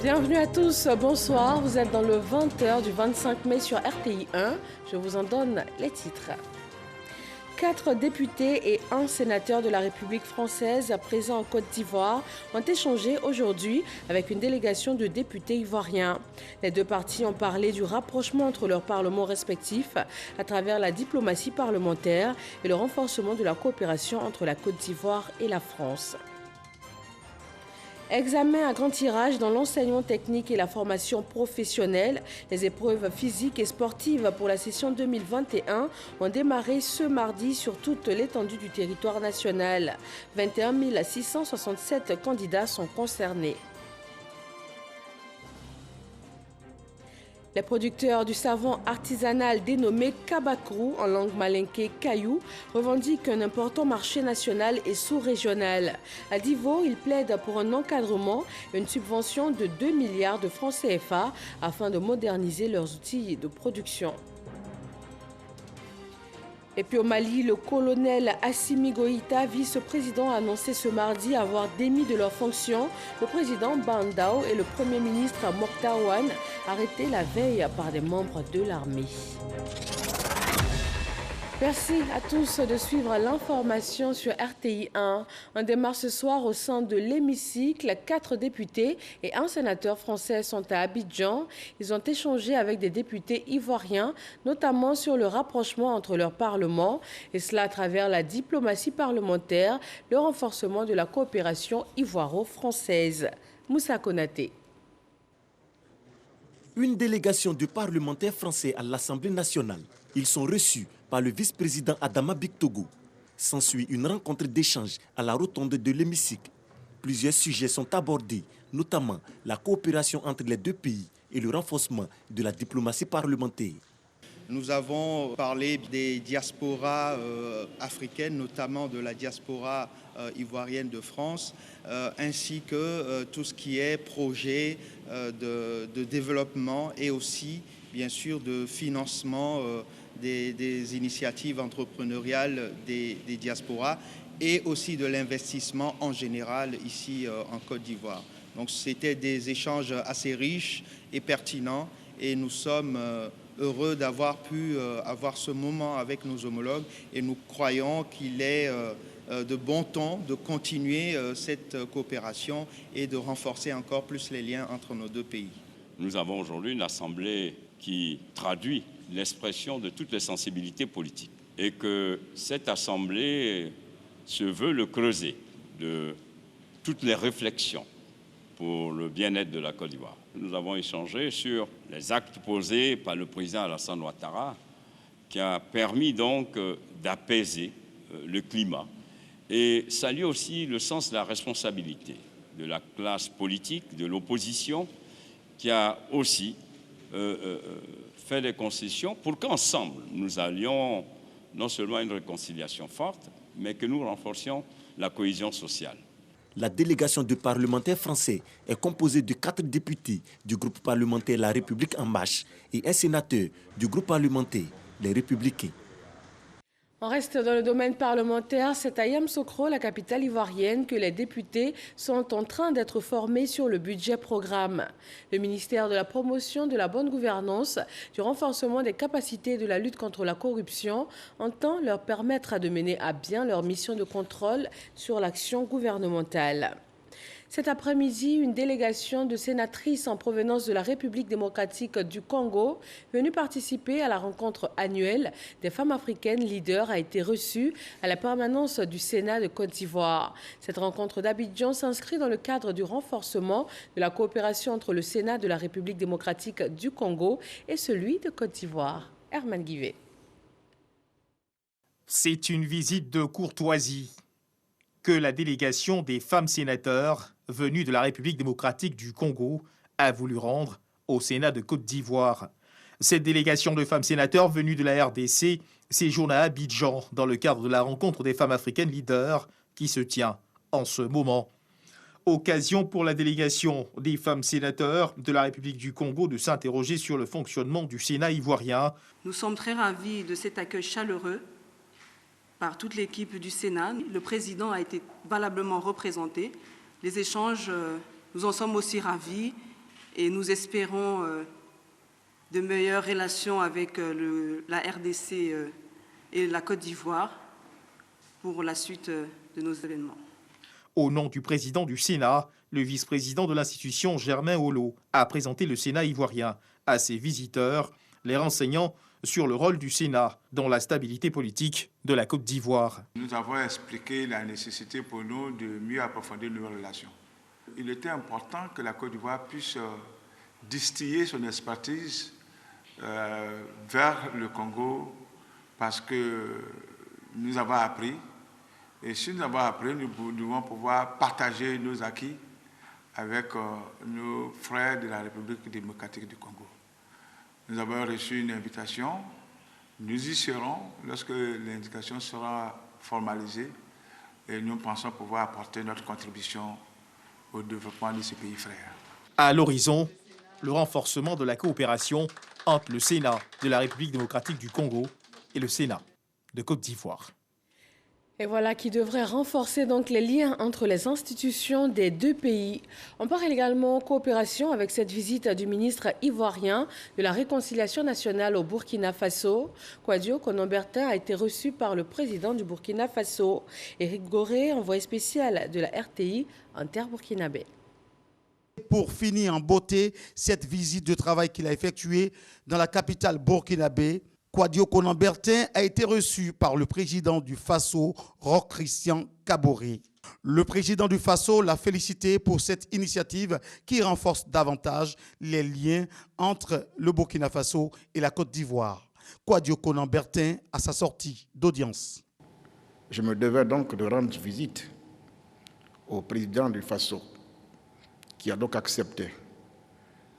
Bienvenue à tous, bonsoir. Vous êtes dans le 20h du 25 mai sur RTI 1. Je vous en donne les titres. 4 députés et 1 sénateur de la République française présents en Côte d'Ivoire ont échangé aujourd'hui avec une délégation de députés ivoiriens. Les deux parties ont parlé du rapprochement entre leurs parlements respectifs à travers la diplomatie parlementaire et le renforcement de la coopération entre la Côte d'Ivoire et la France. Examen à grand tirage dans l'enseignement technique et la formation professionnelle. Les épreuves physiques et sportives pour la session 2021 ont démarré ce mardi sur toute l'étendue du territoire national. 21 667 candidats sont concernés. Les producteurs du savon artisanal dénommé Kabakrou, en langue malinké Caillou, revendiquent un important marché national et sous-régional. À Divo, ils plaident pour un encadrement et une subvention de 2 milliards de francs CFA afin de moderniser leurs outils de production. Et puis au Mali, le colonel Assimi Goïta, vice-président, a annoncé ce mardi avoir démis de leurs fonctions le président Bandao et le premier ministre Mokhtar Ouane, arrêtés la veille par des membres de l'armée. Merci à tous de suivre l'information sur RTI 1. On démarre ce soir au sein de l'hémicycle. 4 députés et 1 sénateur français sont à Abidjan. Ils ont échangé avec des députés ivoiriens, notamment sur le rapprochement entre leurs parlements, et cela à travers la diplomatie parlementaire, le renforcement de la coopération ivoiro-française. Moussa Konaté. Une délégation de parlementaires français à l'Assemblée nationale. Ils sont reçus par le vice-président Adama Bictogo. S'ensuit une rencontre d'échange à la rotonde de l'hémicycle. Plusieurs sujets sont abordés, notamment la coopération entre les deux pays et le renforcement de la diplomatie parlementaire. Nous avons parlé des diasporas africaines, notamment de la diaspora ivoirienne de France, ainsi que tout ce qui est projet de développement et aussi, bien sûr, de financement des initiatives entrepreneuriales des diasporas et aussi de l'investissement en général ici en Côte d'Ivoire. Donc c'était des échanges assez riches et pertinents et nous sommes heureux d'avoir pu avoir ce moment avec nos homologues et nous croyons qu'il est de bon ton de continuer cette coopération et de renforcer encore plus les liens entre nos deux pays. Nous avons aujourd'hui une assemblée qui traduit l'expression de toutes les sensibilités politiques et que cette assemblée se veut le creuset de toutes les réflexions pour le bien-être de la Côte d'Ivoire. Nous avons échangé sur les actes posés par le président Alassane Ouattara qui a permis donc d'apaiser le climat et saluer aussi le sens de la responsabilité de la classe politique, de l'opposition qui a aussi fait des concessions pour qu'ensemble nous allions non seulement à une réconciliation forte, mais que nous renforcions la cohésion sociale. La délégation de parlementaires français est composée de 4 députés du groupe parlementaire La République En Marche et un sénateur du groupe parlementaire Les Républicains. On reste dans le domaine parlementaire. C'est à Yamoussoukro, la capitale ivoirienne, que les députés sont en train d'être formés sur le budget programme. Le ministère de la Promotion de la bonne gouvernance, du renforcement des capacités de la lutte contre la corruption entend leur permettre de mener à bien leur mission de contrôle sur l'action gouvernementale. Cet après-midi, une délégation de sénatrices en provenance de la République démocratique du Congo, venue participer à la rencontre annuelle des femmes africaines leaders, a été reçue à la permanence du Sénat de Côte d'Ivoire. Cette rencontre d'Abidjan s'inscrit dans le cadre du renforcement de la coopération entre le Sénat de la République démocratique du Congo et celui de Côte d'Ivoire. Herman Guivet. C'est une visite de courtoisie que la délégation des femmes sénateurs venues de la République démocratique du Congo a voulu rendre au Sénat de Côte d'Ivoire. Cette délégation de femmes sénateurs venues de la RDC séjourne à Abidjan dans le cadre de la rencontre des femmes africaines leaders qui se tient en ce moment. Occasion pour la délégation des femmes sénateurs de la République du Congo de s'interroger sur le fonctionnement du Sénat ivoirien. Nous sommes très ravis de cet accueil chaleureux par toute l'équipe du Sénat. Le président a été valablement représenté. Les échanges, nous en sommes aussi ravis et nous espérons de meilleures relations avec la RDC et la Côte d'Ivoire pour la suite de nos événements. Au nom du président du Sénat, le vice-président de l'institution, Germain Hollo, a présenté le Sénat ivoirien à ses visiteurs, les renseignant sur le rôle du Sénat dans la stabilité politique de la Côte d'Ivoire. Nous avons expliqué la nécessité pour nous de mieux approfondir nos relations. Il était important que la Côte d'Ivoire puisse distiller son expertise vers le Congo parce que nous avons appris. Et si nous avons appris, nous devons pouvoir partager nos acquis avec nos frères de la République démocratique du Congo. Nous avons reçu une invitation. Nous y serons lorsque l'indication sera formalisée et nous pensons pouvoir apporter notre contribution au développement de ces pays frères. À l'horizon, le renforcement de la coopération entre le Sénat de la République démocratique du Congo et le Sénat de Côte d'Ivoire. Et voilà qui devrait renforcer donc les liens entre les institutions des deux pays. On parle également coopération avec cette visite du ministre ivoirien de la Réconciliation nationale au Burkina Faso. Kouadio Konombertin a été reçu par le président du Burkina Faso. Éric Goré, envoyé spécial de la RTI en terre burkinabé. Pour finir en beauté, cette visite de travail qu'il a effectuée dans la capitale burkinabé, Kouadio Konombertin a été reçu par le président du Faso, Roch Christian Kaboré. Le président du Faso l'a félicité pour cette initiative qui renforce davantage les liens entre le Burkina Faso et la Côte d'Ivoire. Kouadio Konombertin à sa sortie d'audience. Je me devais donc de rendre visite au président du Faso, qui a donc accepté,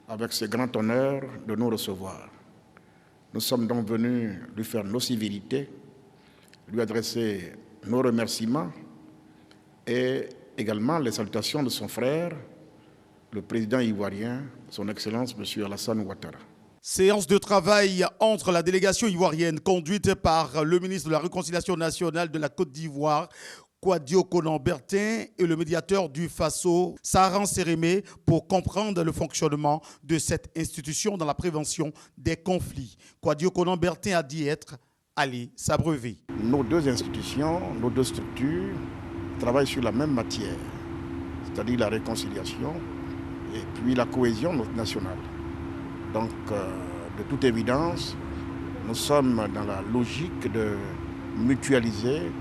avec ce grand honneur, de nous recevoir. Nous sommes donc venus lui faire nos civilités, lui adresser nos remerciements et également les salutations de son frère, le président ivoirien, son Excellence M. Alassane Ouattara. Séance de travail entre la délégation ivoirienne conduite par le ministre de la Réconciliation nationale de la Côte d'Ivoire, Kouadio Konombertin, et le médiateur du Faso, Saran Sérémé, pour comprendre le fonctionnement de cette institution dans la prévention des conflits. Kouadio Konombertin a dit être allé s'abreuver. Nos deux institutions, nos deux structures travaillent sur la même matière, c'est-à-dire la réconciliation et puis la cohésion nationale. Donc, de toute évidence, nous sommes dans la logique de mutualiser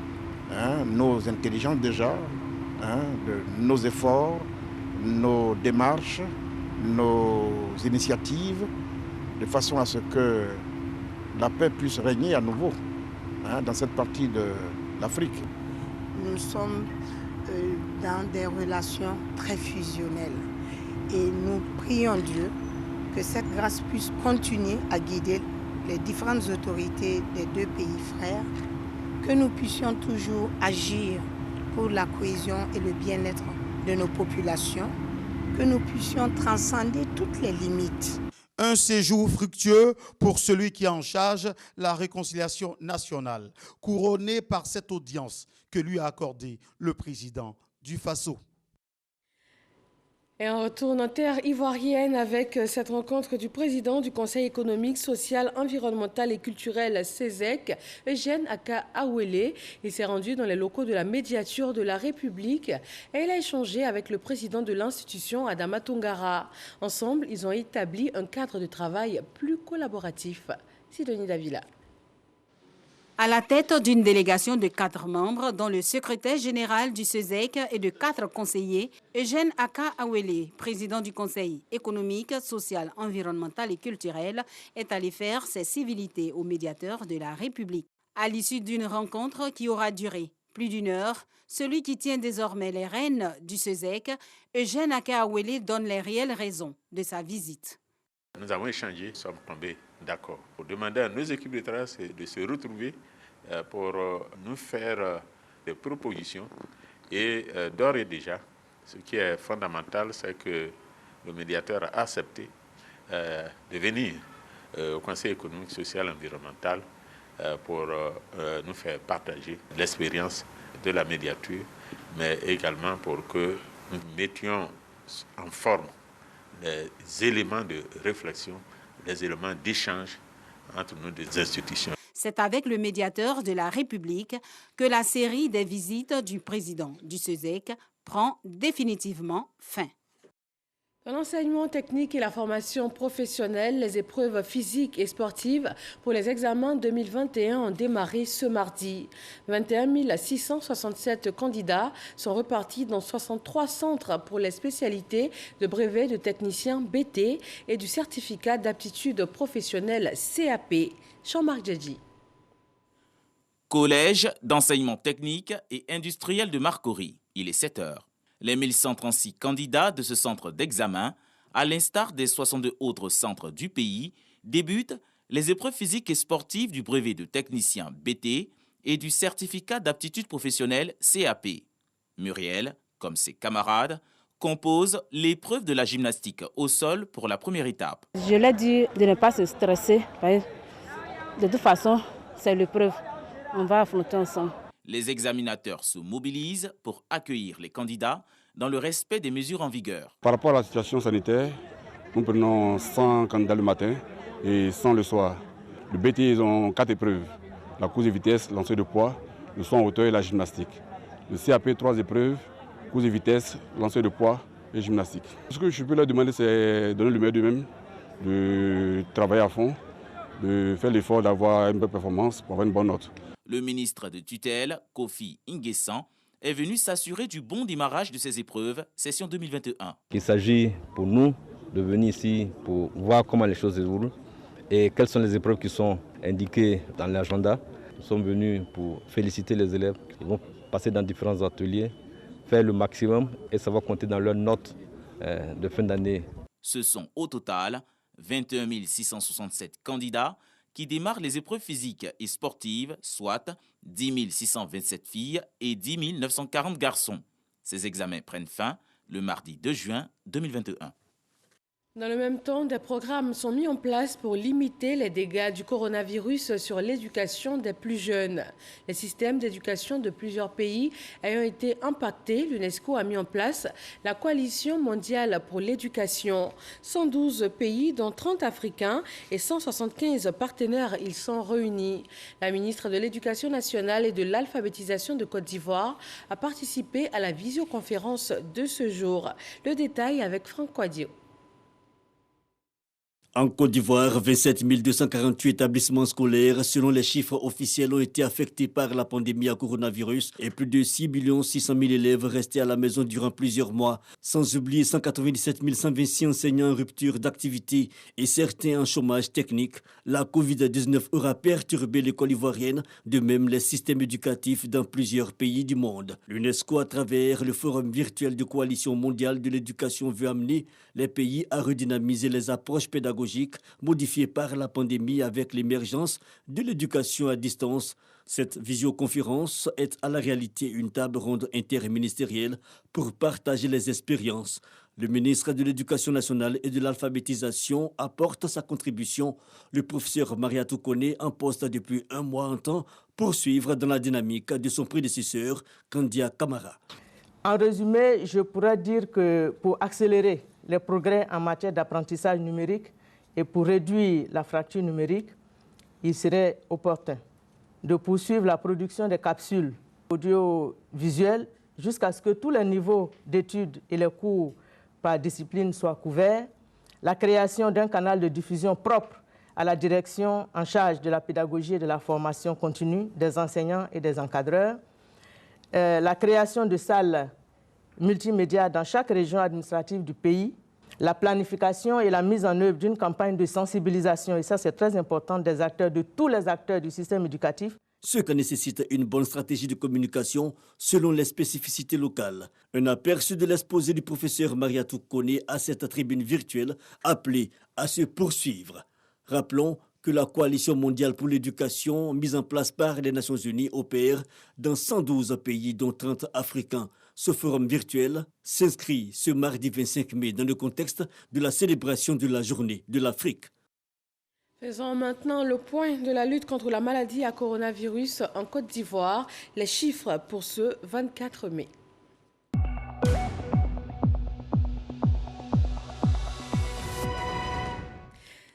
nos intelligences déjà, de nos efforts, nos démarches, nos initiatives, de façon à ce que la paix puisse régner à nouveau dans cette partie de l'Afrique. Nous sommes dans des relations très fusionnelles et nous prions Dieu que cette grâce puisse continuer à guider les différentes autorités des deux pays frères, que nous puissions toujours agir pour la cohésion et le bien-être de nos populations, que nous puissions transcender toutes les limites. Un séjour fructueux pour celui qui est en charge la réconciliation nationale, couronné par cette audience que lui a accordée le président du Faso. Et on retourne en terre ivoirienne avec cette rencontre du président du Conseil économique, social, environnemental et culturel CESEC, Eugène Aka Awele. Il s'est rendu dans les locaux de la médiature de la République et il a échangé avec le président de l'institution, Adama Tongara. Ensemble, ils ont établi un cadre de travail plus collaboratif. Sidonie Davila. À la tête d'une délégation de 4 membres, dont le secrétaire général du CESEC et de 4 conseillers, Eugène Aka Awele, président du Conseil économique, social, environnemental et culturel, est allé faire ses civilités au médiateur de la République. À l'issue d'une rencontre qui aura duré plus d'1 heure, celui qui tient désormais les rênes du CESEC, Eugène Aka Awele, donne les réelles raisons de sa visite. Nous avons échangé, nous sommes tombés d'accord pour demander à nos équipes de travail de se retrouver pour nous faire des propositions. Et d'ores et déjà, ce qui est fondamental, c'est que le médiateur a accepté de venir au Conseil économique, social et environnemental pour nous faire partager l'expérience de la médiature, mais également pour que nous mettions en forme les éléments de réflexion, les éléments d'échange entre nos deux institutions. C'est avec le médiateur de la République que la série des visites du président du CESEC prend définitivement fin. Dans l'enseignement technique et la formation professionnelle, les épreuves physiques et sportives pour les examens 2021 ont démarré ce mardi. 21 667 candidats sont repartis dans 63 centres pour les spécialités de brevet de technicien BT et du certificat d'aptitude professionnelle CAP. Jean-Marc Djedji. Collège d'enseignement technique et industriel de Marcory. Il est 7 heures. Les 1136 candidats de ce centre d'examen, à l'instar des 62 autres centres du pays, débutent les épreuves physiques et sportives du brevet de technicien BT et du certificat d'aptitude professionnelle CAP. Muriel, comme ses camarades, compose l'épreuve de la gymnastique au sol pour la première étape. Je l'ai dit de ne pas se stresser. De toute façon, c'est l'épreuve. On va affronter ensemble. Les examinateurs se mobilisent pour accueillir les candidats dans le respect des mesures en vigueur. Par rapport à la situation sanitaire, nous prenons 100 candidats le matin et 100 le soir. Le BT, ils ont 4 épreuves. La course de vitesse, lancer de poids, le saut en hauteur et la gymnastique. Le CAP, 3 épreuves, course de vitesse, lancer de poids et gymnastique. Ce que je peux leur demander, c'est de donner le meilleur d'eux-mêmes, de travailler à fond, de faire l'effort d'avoir une bonne performance pour avoir une bonne note. Le ministre de tutelle, Kofi Nguessan, est venu s'assurer du bon démarrage de ces épreuves, session 2021. Il s'agit pour nous de venir ici pour voir comment les choses se déroulent et quelles sont les épreuves qui sont indiquées dans l'agenda. Nous sommes venus pour féliciter les élèves qui vont passer dans différents ateliers, faire le maximum et savoir compter dans leurs notes de fin d'année. Ce sont au total 21 667 candidats qui démarrent les épreuves physiques et sportives, soit 10 627 filles et 10 940 garçons. Ces examens prennent fin le mardi 2 juin 2021. Dans le même temps, des programmes sont mis en place pour limiter les dégâts du coronavirus sur l'éducation des plus jeunes. Les systèmes d'éducation de plusieurs pays ayant été impactés, l'UNESCO a mis en place la Coalition mondiale pour l'éducation. 112 pays, dont 30 africains et 175 partenaires, ils sont réunis. La ministre de l'Éducation nationale et de l'alphabétisation de Côte d'Ivoire a participé à la visioconférence de ce jour. Le détail avec Franck Quadio. En Côte d'Ivoire, 27 248 établissements scolaires, selon les chiffres officiels, ont été affectés par la pandémie à coronavirus et plus de 6 600 000 élèves restés à la maison durant plusieurs mois, sans oublier 197 126 enseignants en rupture d'activité et certains en chômage technique. La Covid-19 aura perturbé l'école ivoirienne, de même les systèmes éducatifs dans plusieurs pays du monde. L'UNESCO, à travers le forum virtuel de Coalition mondiale de l'éducation, veut amener les pays à redynamiser les approches pédagogiques modifiées par la pandémie avec l'émergence de l'éducation à distance. Cette visioconférence est à la réalité une table ronde interministérielle pour partager les expériences. Le ministre de l'Éducation nationale et de l'alphabétisation apporte sa contribution. Le professeur Mariatou Koné, en poste depuis un mois, entend poursuivre dans la dynamique de son prédécesseur, Kandia Kamara. En résumé, je pourrais dire que pour accélérer les progrès en matière d'apprentissage numérique et pour réduire la fracture numérique, il serait opportun de poursuivre la production des capsules audiovisuelles jusqu'à ce que tous les niveaux d'études et les cours par discipline soient couverts, la création d'un canal de diffusion propre à la direction en charge de la pédagogie et de la formation continue des enseignants et des encadreurs, la création de salles multimédia dans chaque région administrative du pays, la planification et la mise en œuvre d'une campagne de sensibilisation, et ça c'est très important, des acteurs, de tous les acteurs du système éducatif. Ce qui nécessite une bonne stratégie de communication selon les spécificités locales. Un aperçu de l'exposé du professeur Mariatou Koné à cette tribune virtuelle appelée à se poursuivre. Rappelons que la Coalition mondiale pour l'éducation, mise en place par les Nations Unies, opère dans 112 pays, dont 30 africains. Ce forum virtuel s'inscrit ce mardi 25 mai dans le contexte de la célébration de la Journée de l'Afrique. Faisons maintenant le point de la lutte contre la maladie à coronavirus en Côte d'Ivoire. Les chiffres pour ce 24 mai.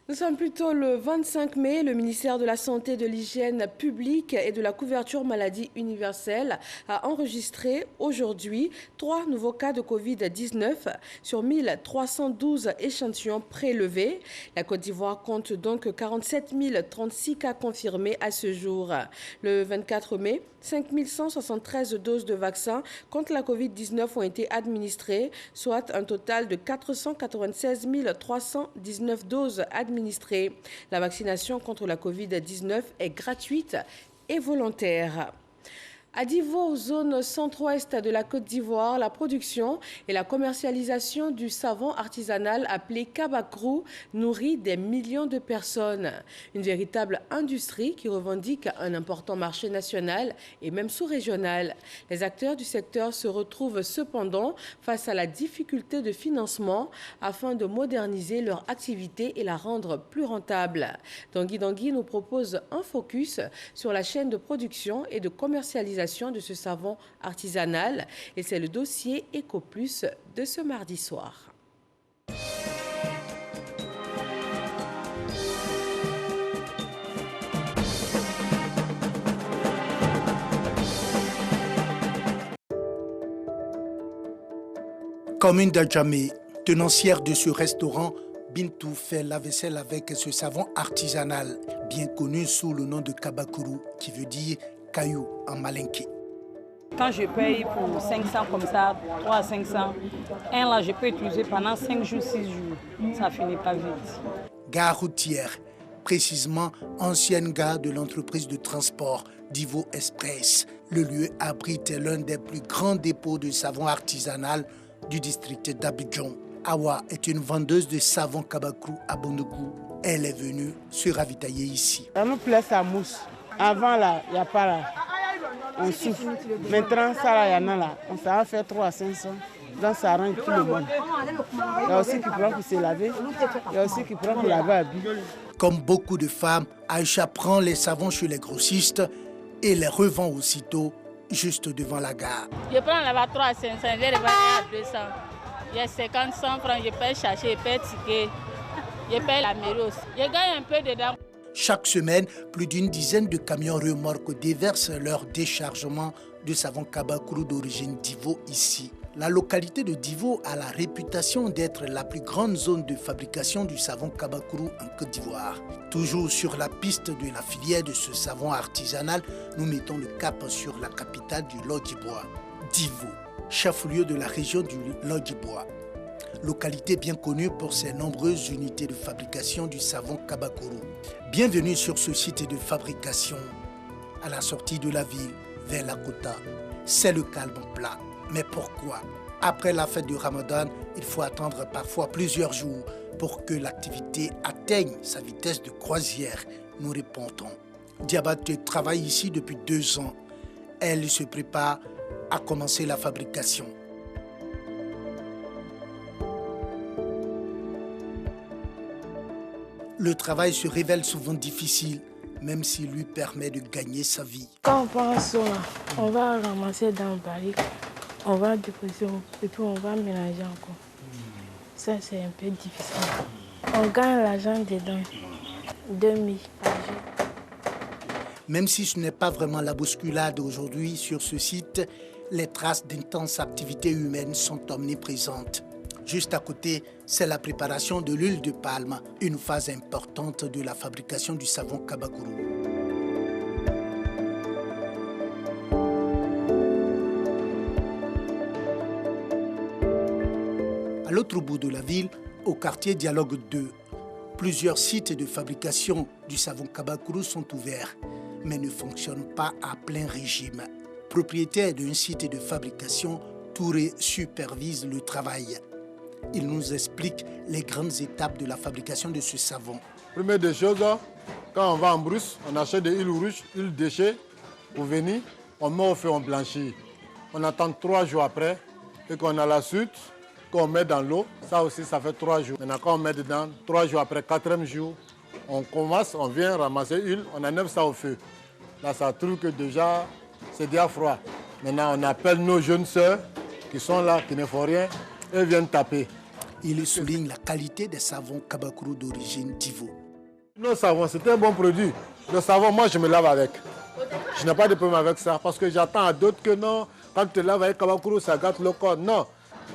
Nous sommes plutôt le 25 mai. Le ministère de la Santé, de l'Hygiène publique et de la couverture maladie universelle a enregistré aujourd'hui 3 nouveaux cas de Covid-19 sur 1312 échantillons prélevés. La Côte d'Ivoire compte donc 47 036 cas confirmés à ce jour. Le 24 mai, 5173 doses de vaccins contre la Covid-19 ont été administrées, soit un total de 496 319 doses administrées. La vaccination contre la Covid-19 est gratuite et volontaire. À Divo, zone centre-ouest de la Côte d'Ivoire, la production et la commercialisation du savon artisanal appelé Kabakrou nourrit des millions de personnes. Une véritable industrie qui revendique un important marché national et même sous-régional. Les acteurs du secteur se retrouvent cependant face à la difficulté de financement afin de moderniser leur activité et la rendre plus rentable. Tanguy Dangui nous propose un focus sur la chaîne de production et de commercialisation de ce savon artisanal et c'est le dossier Ecoplus de ce mardi soir. Commune d'Adjamé, tenancière de ce restaurant, Bintou fait la vaisselle avec ce savon artisanal, bien connu sous le nom de Kabakrou, qui veut dire caillou en malinké. Quand je paye pour 500 comme ça, 3 à 500, un là je peux utiliser pendant 5 jours, 6 jours. Ça finit pas vite. Gare routière, précisément ancienne gare de l'entreprise de transport Divo Express. Le lieu abrite l'un des plus grands dépôts de savon artisanal du district d'Abidjan. Awa est une vendeuse de savon Kabakrou à Bondougou. Elle est venue se ravitailler ici. Ça nous plaît, ça mousse. Avant, là, il n'y a pas là. On souffle. Maintenant, ça, là, il y en a là. On va faire 3 à 500. Donc, ça arrange tout le monde. Il y a aussi qui prend pour se laver. Il y a aussi qui prend pour laver à billes. Comme beaucoup de femmes, Aïcha prend les savons chez les grossistes et les revend aussitôt juste devant la gare. Je prends là-bas 3 à 500, je les revends à 200. Il y a 50, 100 francs, je paye chercher, je paye ticket, je paye la mairie aussi. Je gagne un peu dedans. Chaque semaine, plus d'une dizaine de camions remorques déversent leur déchargement de savon Kabakrou d'origine Divo ici. La localité de Divo a la réputation d'être la plus grande zone de fabrication du savon Kabakrou en Côte d'Ivoire. Toujours sur la piste de la filière de ce savon artisanal, nous mettons le cap sur la capitale du Lodjibois, Divo, chef-lieu de la région du Lodjibois. Localité bien connue pour ses nombreuses unités de fabrication du savon Kabakrou. Bienvenue sur ce site de fabrication, à la sortie de la ville, vers la Kota. C'est le calme plat. Mais pourquoi? Après la fête de Ramadan, il faut attendre parfois plusieurs jours pour que l'activité atteigne sa vitesse de croisière, nous répondons. Diabaté travaille ici depuis 2 ans. Elle se prépare à commencer la fabrication. Le travail se révèle souvent difficile, même s'il lui permet de gagner sa vie. Quand on pense, on va ramasser dans le barrique, on va déposer et puis on va mélanger encore. Ça, c'est un peu difficile. On gagne l'argent dedans, 2000 par jour. Même si ce n'est pas vraiment la bousculade aujourd'hui sur ce site, les traces d'intenses activités humaines sont omniprésentes. Juste à côté, c'est la préparation de l'huile de palme, une phase importante de la fabrication du savon Kabakrou. À l'autre bout de la ville, au quartier Dialogue 2, plusieurs sites de fabrication du savon Kabakrou sont ouverts, mais ne fonctionnent pas à plein régime. Propriétaire d'un site de fabrication, Touré supervise le travail. Il nous explique les grandes étapes de la fabrication de ce savon. Première des choses, quand on va en brousse, on achète des huiles rouges, huile déchets, pour venir, on met au feu, on blanchit. On attend 3 jours après, et qu'on a la suite, qu'on met dans l'eau, ça aussi, ça fait 3 jours. Maintenant, quand on met dedans, 3 jours après, 4e jour, on commence, on vient ramasser l'huile, on enlève ça au feu. Là, ça trouve que déjà, c'est déjà froid. Maintenant, on appelle nos jeunes sœurs qui sont là, qui ne font rien, elles viennent taper. Il souligne la qualité des savons Kabakuru d'origine d'Ivo. Nos savons, c'est un bon produit. Le savon, moi, je me lave avec. Je n'ai pas de problème avec ça parce que j'attends à d'autres que non. Quand tu te laves avec Kabakuru, ça gâte le corps. Non.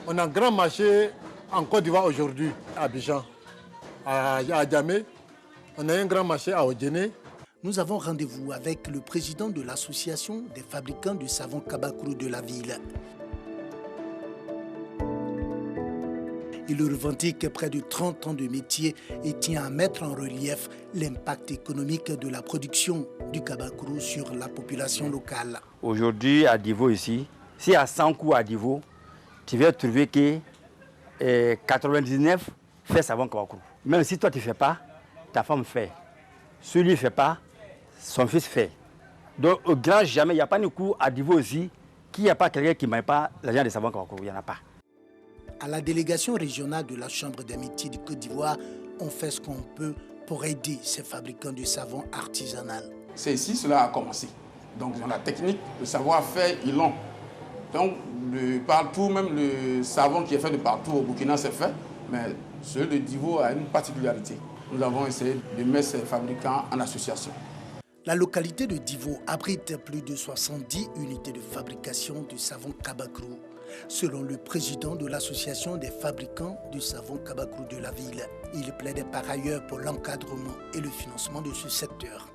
On a un grand marché en Côte d'Ivoire aujourd'hui, à Abidjan, à Djamé. On a un grand marché à Odjene. Nous avons rendez-vous avec le président de l'association des fabricants de savon Kabakuru de la ville. Il revendique près de 30 ans de métier et tient à mettre en relief l'impact économique de la production du Kabakuru sur la population locale. Aujourd'hui, à Divo ici, si à 100 coups à Divo, tu vas trouver que 99 fait savon Kabakuru. Même si toi tu ne fais pas, ta femme fait. Celui ne fait pas, son fils fait. Donc au grand jamais, il n'y a pas de coup à Divo aussi, qu'il n'y a pas quelqu'un qui ne met pas l'argent de savon Kabakuru, il n'y en a pas. À la délégation régionale de la Chambre des métiers du Côte d'Ivoire, on fait ce qu'on peut pour aider ces fabricants de savon artisanal. C'est ici cela a commencé. Donc dans la technique, le savoir-faire, ils l'ont. Donc partout, même le savon qui est fait de partout au Burkina, c'est fait. Mais celui de Divo a une particularité. Nous avons essayé de mettre ces fabricants en association. La localité de Divo abrite plus de 70 unités de fabrication de savon Kabakuru, selon le président de l'association des fabricants du savon Kabakuru de la ville. Il plaide par ailleurs pour l'encadrement et le financement de ce secteur.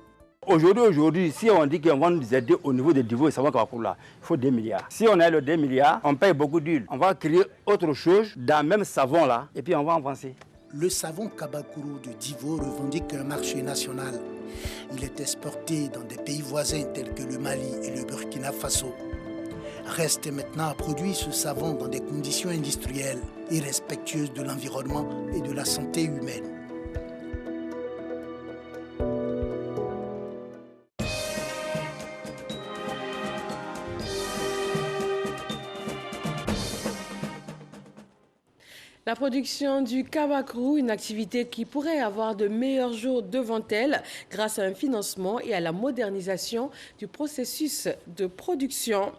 Aujourd'hui, si on dit qu'on va nous aider au niveau des Divo et savon Kabakuru là, il faut 2 milliards. Si on a le 2 milliards, on paye beaucoup d'huile. On va créer autre chose dans le même savon là et puis on va avancer. Le savon Kabakuru de Divo revendique un marché national. Il est exporté dans des pays voisins tels que le Mali et le Burkina Faso. Reste maintenant à produire ce savon dans des conditions industrielles et respectueuses de l'environnement et de la santé humaine. La production du Kabakuru, une activité qui pourrait avoir de meilleurs jours devant elle grâce à un financement et à la modernisation du processus de production.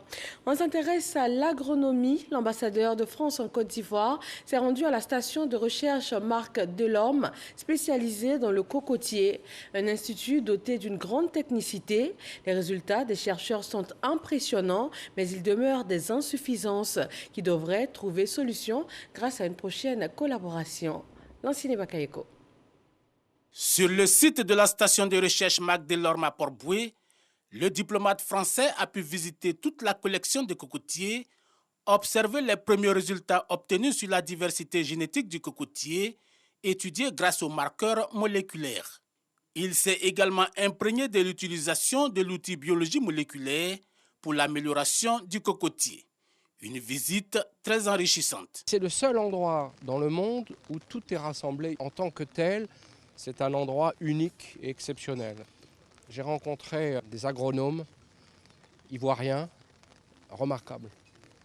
On s'intéresse à l'agronomie. L'ambassadeur de France en Côte d'Ivoire s'est rendu à la station de recherche Marc Delorme, spécialisée dans le cocotier, un institut doté d'une grande technicité. Les résultats des chercheurs sont impressionnants, mais il demeure des insuffisances qui devraient trouver solution grâce à une prochaine collaboration. Lancine Bakayeko. Sur le site de la station de recherche Marc Delorme à Port-Boué, le diplomate français a pu visiter toute la collection de cocotiers, observer les premiers résultats obtenus sur la diversité génétique du cocotier, étudiés grâce aux marqueurs moléculaires. Il s'est également imprégné de l'utilisation de l'outil biologie moléculaire pour l'amélioration du cocotier. Une visite très enrichissante. C'est le seul endroit dans le monde où tout est rassemblé en tant que tel. C'est un endroit unique et exceptionnel. J'ai rencontré des agronomes ivoiriens remarquables.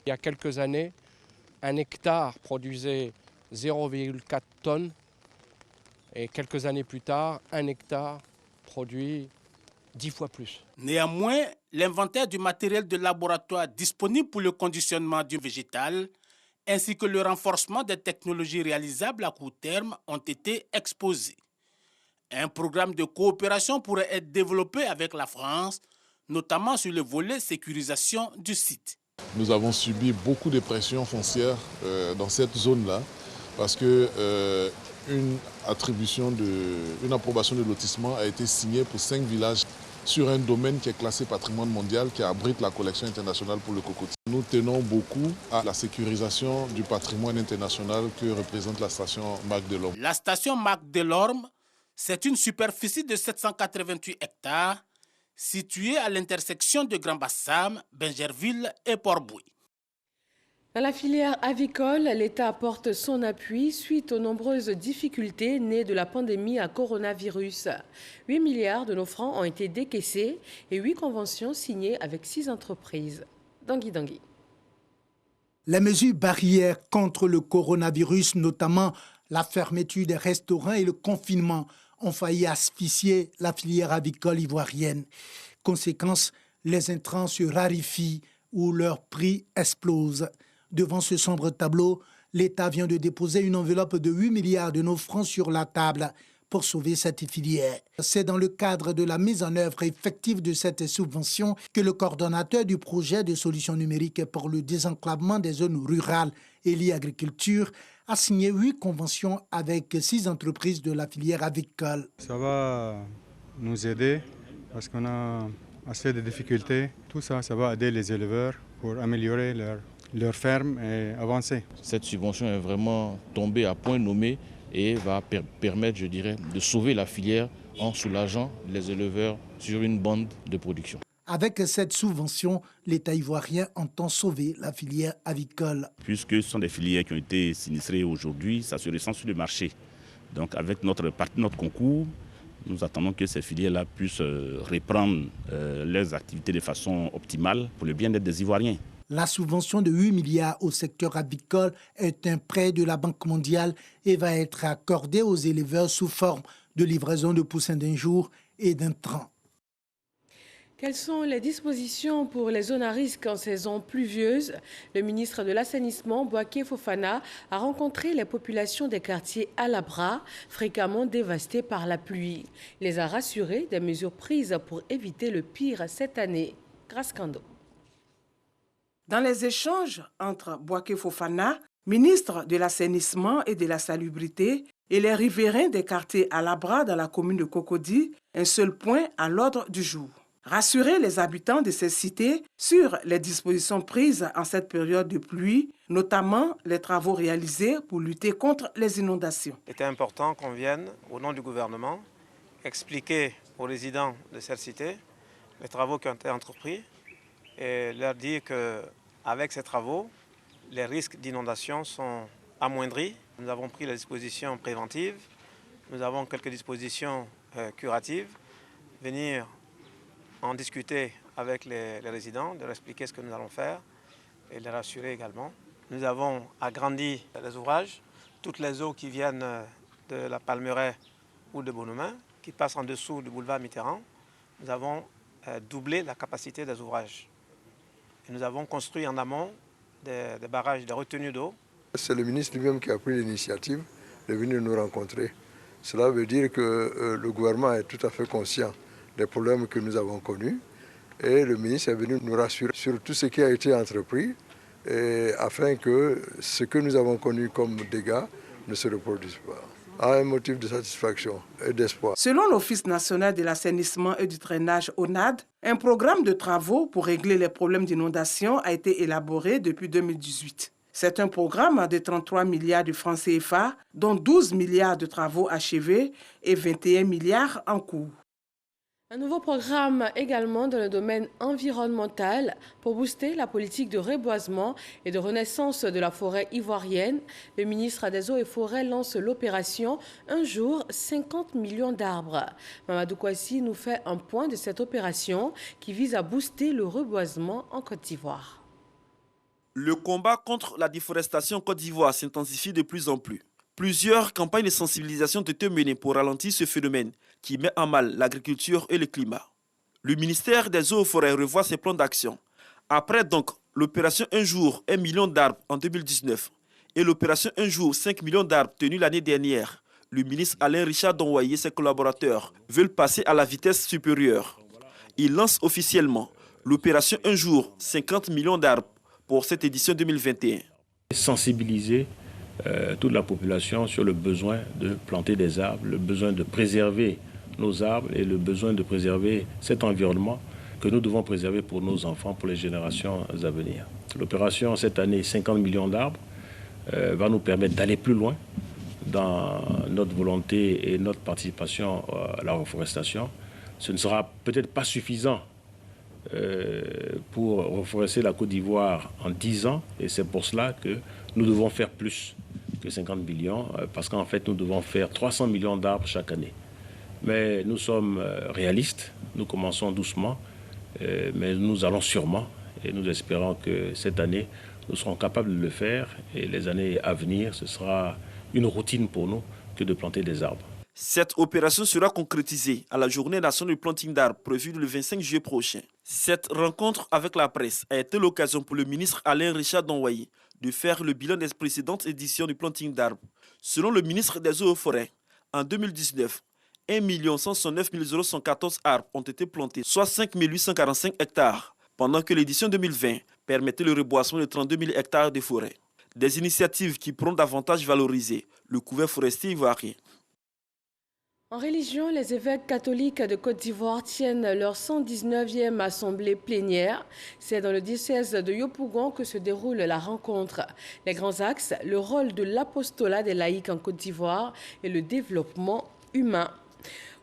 Il y a quelques années, un hectare produisait 0,4 tonnes et quelques années plus tard, un hectare produit 10 fois plus. Néanmoins, l'inventaire du matériel de laboratoire disponible pour le conditionnement du végétal ainsi que le renforcement des technologies réalisables à court terme ont été exposés. Un programme de coopération pourrait être développé avec la France, notamment sur le volet sécurisation du site. Nous avons subi beaucoup de pressions foncières dans cette zone-là parce que une approbation de lotissement a été signée pour 5 villages sur un domaine qui est classé patrimoine mondial, qui abrite la collection internationale pour le cocotier. Nous tenons beaucoup à la sécurisation du patrimoine international que représente la station Marc Delorme. La station Marc Delorme, c'est une superficie de 788 hectares située à l'intersection de Grand Bassam, Bingerville et Port-Boué. Dans la filière avicole, l'État apporte son appui suite aux nombreuses difficultés nées de la pandémie à coronavirus. 8 milliards de nos francs ont été décaissés et 8 conventions signées avec 6 entreprises. Dangui. Les mesures barrières contre le coronavirus, notamment la fermeture des restaurants et le confinement, ont failli asphyxier la filière avicole ivoirienne. Conséquence, les intrants se raréfient ou leur prix explose. Devant ce sombre tableau, L'État vient de déposer une enveloppe de 8 milliards de nos francs sur la table pour sauver cette filière. C'est dans le cadre de la mise en œuvre effective de cette subvention que le coordonnateur du projet de solutions numériques pour le désenclavement des zones rurales et l'agriculture a signé 8 conventions avec 6 entreprises de la filière avicole. Ça va nous aider parce qu'on a assez de difficultés. Tout ça, ça va aider les éleveurs pour améliorer leur ferme et avancer. Cette subvention est vraiment tombée à point nommé et va permettre, je dirais, de sauver la filière en soulageant les éleveurs sur une bande de production. Avec cette subvention, l'État ivoirien entend sauver la filière avicole. Puisque ce sont des filières qui ont été sinistrées aujourd'hui, ça se ressent sur le marché. Donc avec notre concours, nous attendons que ces filières-là puissent reprendre leurs activités de façon optimale pour le bien-être des Ivoiriens. La subvention de 8 milliards au secteur avicole est un prêt de la Banque mondiale et va être accordée aux éleveurs sous forme de livraison de poussins d'un jour et d'un train. Quelles sont les dispositions pour les zones à risque en saison pluvieuse? Le ministre de l'Assainissement, Bouaké Fofana, a rencontré les populations des quartiers Alabra, fréquemment dévastés par la pluie. Il les a rassurés des mesures prises pour éviter le pire cette année. Grâce Kando. Dans les échanges entre Bouaké Fofana, ministre de l'Assainissement et de la Salubrité, et les riverains des quartiers Alabra dans la commune de Cocody, un seul point à l'ordre du jour. Rassurer les habitants de ces cités sur les dispositions prises en cette période de pluie, notamment les travaux réalisés pour lutter contre les inondations. Il était important qu'on vienne, au nom du gouvernement, expliquer aux résidents de cette cité les travaux qui ont été entrepris et leur dire qu'avec ces travaux, les risques d'inondation sont amoindris. Nous avons pris les dispositions préventives, nous avons quelques dispositions curatives, venir en discuter avec les résidents, de leur expliquer ce que nous allons faire et les rassurer également. Nous avons agrandi les ouvrages, toutes les eaux qui viennent de la Palmeraie ou de Bonhomain, qui passent en dessous du boulevard Mitterrand. Nous avons doublé la capacité des ouvrages. Et nous avons construit en amont des barrages de retenue d'eau. C'est le ministre lui-même qui a pris l'initiative de venir nous rencontrer. Cela veut dire que le gouvernement est tout à fait conscient des problèmes que nous avons connus et le ministre est venu nous rassurer sur tout ce qui a été entrepris afin que ce que nous avons connu comme dégâts ne se reproduise pas. A un motif de satisfaction et d'espoir. Selon l'Office national de l'assainissement et du drainage ONAD, un programme de travaux pour régler les problèmes d'inondation a été élaboré depuis 2018. C'est un programme de 33 milliards de francs CFA, dont 12 milliards de travaux achevés et 21 milliards en cours. Un nouveau programme également dans le domaine environnemental pour booster la politique de reboisement et de renaissance de la forêt ivoirienne. Le ministre des Eaux et Forêts lance l'opération Un jour, 50 millions d'arbres. Mamadou Kouassi nous fait un point de cette opération qui vise à booster le reboisement en Côte d'Ivoire. Le combat contre la déforestation en Côte d'Ivoire s'intensifie de plus en plus. Plusieurs campagnes de sensibilisation ont été menées pour ralentir ce phénomène qui met en mal l'agriculture et le climat. Le ministère des Eaux et Forêts revoit ses plans d'action. Après donc l'opération Un jour, 1 million d'arbres en 2019 et l'opération Un jour, 5 millions d'arbres tenue l'année dernière, le ministre Alain Richard Donwaye et ses collaborateurs veulent passer à la vitesse supérieure. Il lance officiellement l'opération Un jour, 50 millions d'arbres pour cette édition 2021. Sensibiliser toute la population sur le besoin de planter des arbres, le besoin de préserver nos arbres et le besoin de préserver cet environnement que nous devons préserver pour nos enfants, pour les générations à venir. L'opération cette année, 50 millions d'arbres, va nous permettre d'aller plus loin dans notre volonté et notre participation à la reforestation. Ce ne sera peut-être pas suffisant pour reforester la Côte d'Ivoire en 10 ans et c'est pour cela que nous devons faire plus que 50 millions parce qu'en fait nous devons faire 300 millions d'arbres chaque année. Mais nous sommes réalistes, nous commençons doucement, mais nous allons sûrement et nous espérons que cette année nous serons capables de le faire et les années à venir ce sera une routine pour nous que de planter des arbres. Cette opération sera concrétisée à la journée nationale du planting d'arbres prévue le 25 juillet prochain. Cette rencontre avec la presse a été l'occasion pour le ministre Alain Richard Donwayi de faire le bilan des précédentes éditions du planting d'arbres. Selon le ministre des Eaux et Forêts, en 2019, 1 169 114 arbres ont été plantés, soit 5 845 hectares, pendant que l'édition 2020 permettait le reboisement de 32 000 hectares de forêt. Des initiatives qui pourront davantage valoriser le couvert forestier ivoirien. En religion, les évêques catholiques de Côte d'Ivoire tiennent leur 119e assemblée plénière. C'est dans le diocèse de Yopougon que se déroule la rencontre. Les grands axes, le rôle de l'apostolat des laïcs en Côte d'Ivoire et le développement humain.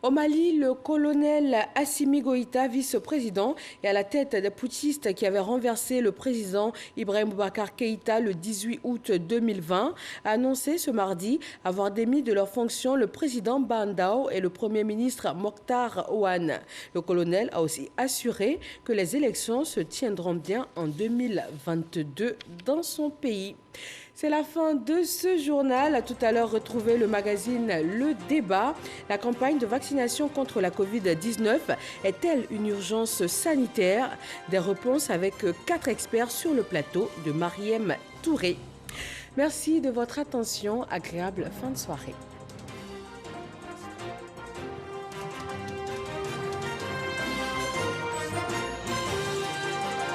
Au Mali, le colonel Assimi Goïta, vice-président et à la tête des putschistes qui avaient renversé le président Ibrahim Boubacar Keïta le 18 août 2020, a annoncé ce mardi avoir démis de leurs fonctions le président Bandao et le premier ministre Mokhtar Ouane. Le colonel a aussi assuré que les élections se tiendront bien en 2022 dans son pays. C'est la fin de ce journal. À tout à l'heure, retrouvez le magazine Le Débat. La campagne de vaccination contre la Covid-19 est-elle une urgence sanitaire? Des réponses avec 4 experts sur le plateau de Mariem Touré. Merci de votre attention. Agréable fin de soirée.